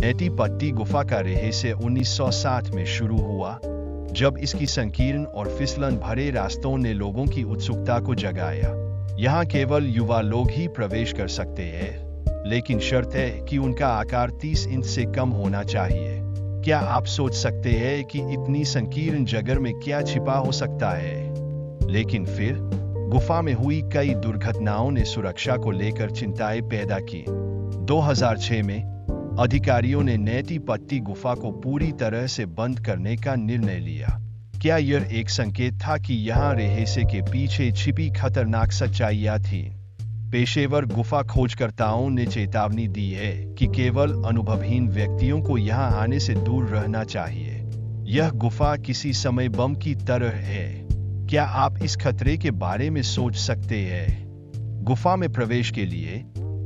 नेटिपट्टी गुफा का रहस्य 1960 में शुरू हुआ, जब इसकी संकीर्ण और फिसलन भरे रास्तों ने लोगों की उत्सुकता को जगाया। यहाँ केवल युवा लोग ही प्रवेश कर सकते हैं, लेकिन शर्त है कि उनका आकार 30 इंच से कम होना चाहिए। क्या आप सोच सकते हैं कि इतनी संकीर्ण जगह में क्या छिपा हो सकता है? लेकिन फिर गुफा में हुई कई दुर्घटनाओं ने सुरक्षा को लेकर चिंताएं पैदा की। 2006 में अधिकारियों ने नेटिपट्टी गुफा को पूरी तरह से बंद करने का निर्णय लिया। क्या यह एक संकेत था कि यहाँ रहस्य के पीछे छिपी खतरनाक सच्चाइयाँ थीं? पेशेवर गुफा खोजकर्ताओं ने चेतावनी दी है कि केवल अनुभवहीन व्यक्तियों को यहाँ आने से दूर रहना चाहिए। यह गुफा किसी समय बम की तरह है। क्या आप इस खतरे के बारे में सोच सकते हैं? गुफा में प्रवेश के लिए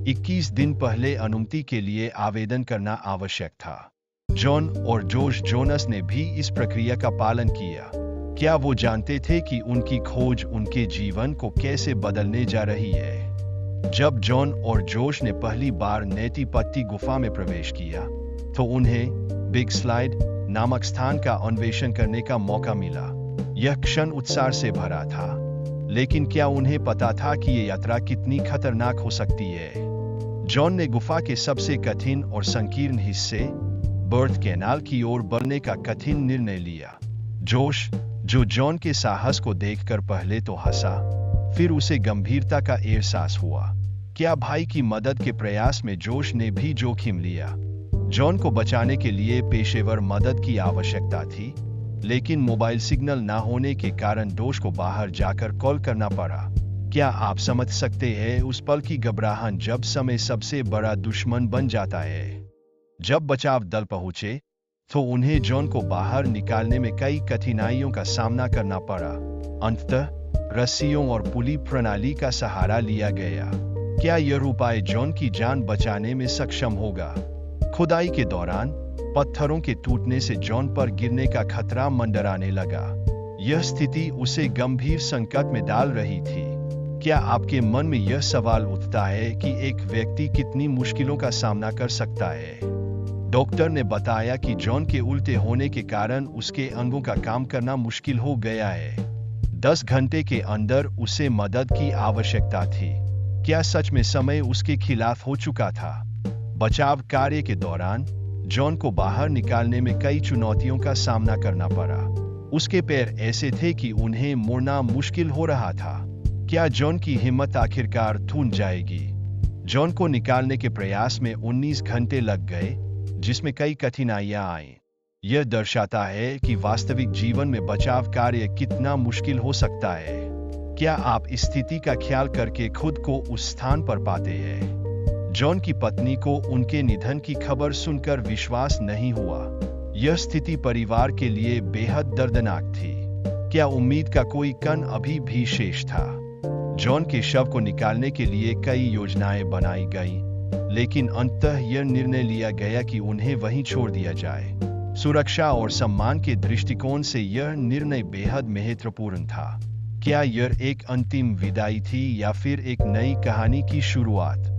21 दिन पहले अनुमति के लिए आवेदन करना आवश्यक था। जॉन और जोश जोनस ने भी इस प्रक्रिया का पालन किया। क्या वो जानते थे कि उनकी खोज उनके जीवन को कैसे बदलने जा रही है? जब जॉन और जोश ने पहली बार नेटिपट्टी गुफा में प्रवेश किया, तो उन्हें बिग स्लाइड नामक स्थान का अन्वेषण करने का मौका मिला। यह क्षण उत्साह से भरा था, लेकिन क्या उन्हें पता था कि ये यात्रा कितनी खतरनाक हो सकती है? जॉन ने गुफा के सबसे कठिन और संकीर्ण हिस्से बर्थ कैनाल की ओर बढ़ने का कठिन निर्णय लिया। जोश, जो जॉन के साहस को देखकर पहले तो हंसा, फिर उसे गंभीरता का एहसास हुआ। क्या भाई की मदद के प्रयास में जोश ने भी जोखिम लिया? जॉन को बचाने के लिए पेशेवर मदद की आवश्यकता थी, लेकिन मोबाइल सिग्नल न होने के कारण जोश को बाहर जाकर कॉल करना पड़ा। क्या आप समझ सकते हैं उस पल की घबराहट जब समय सबसे बड़ा दुश्मन बन जाता है? जब बचाव दल पहुंचे, तो उन्हें जॉन को बाहर निकालने में कई कठिनाइयों का सामना करना पड़ा। अंततः रस्सियों और पुली प्रणाली का सहारा लिया गया। क्या यह उपाय जॉन की जान बचाने में सक्षम होगा? खुदाई के दौरान पत्थरों के टूटने से जॉन पर गिरने का खतरा मंडराने लगा। यह स्थिति उसे गंभीर संकट में डाल रही थी। क्या आपके मन में यह सवाल उठता है कि एक व्यक्ति कितनी मुश्किलों का सामना कर सकता है? डॉक्टर ने बताया कि जॉन के उल्टे होने के कारण उसके अंगों का काम करना मुश्किल हो गया है। 10 घंटे के अंदर उसे मदद की आवश्यकता थी। क्या सच में समय उसके खिलाफ हो चुका था? बचाव कार्य के दौरान जॉन को बाहर निकालने में कई चुनौतियों का सामना करना पड़ा। उसके पैर ऐसे थे कि उन्हें मोड़ना मुश्किल हो रहा था। क्या जॉन की हिम्मत आखिरकार टूट जाएगी? जॉन को निकालने के प्रयास में 19 घंटे लग गए, जिसमें कई कठिनाइयां आईं। यह दर्शाता है कि वास्तविक जीवन में बचाव कार्य कितना मुश्किल हो सकता है। क्या आप इस स्थिति का ख्याल करके खुद को उस स्थान पर पाते हैं? जॉन की पत्नी को उनके निधन की खबर सुनकर विश्वास नहीं हुआ। यह स्थिति परिवार के लिए बेहद दर्दनाक थी। क्या उम्मीद का कोई कण अभी भी शेष था? जॉन के शव को निकालने के लिए कई योजनाएं बनाई गईं, लेकिन अंततः यह निर्णय लिया गया कि उन्हें वहीं छोड़ दिया जाए। सुरक्षा और सम्मान के दृष्टिकोण से यह निर्णय बेहद महत्वपूर्ण था। क्या यह एक अंतिम विदाई थी या फिर एक नई कहानी की शुरुआत?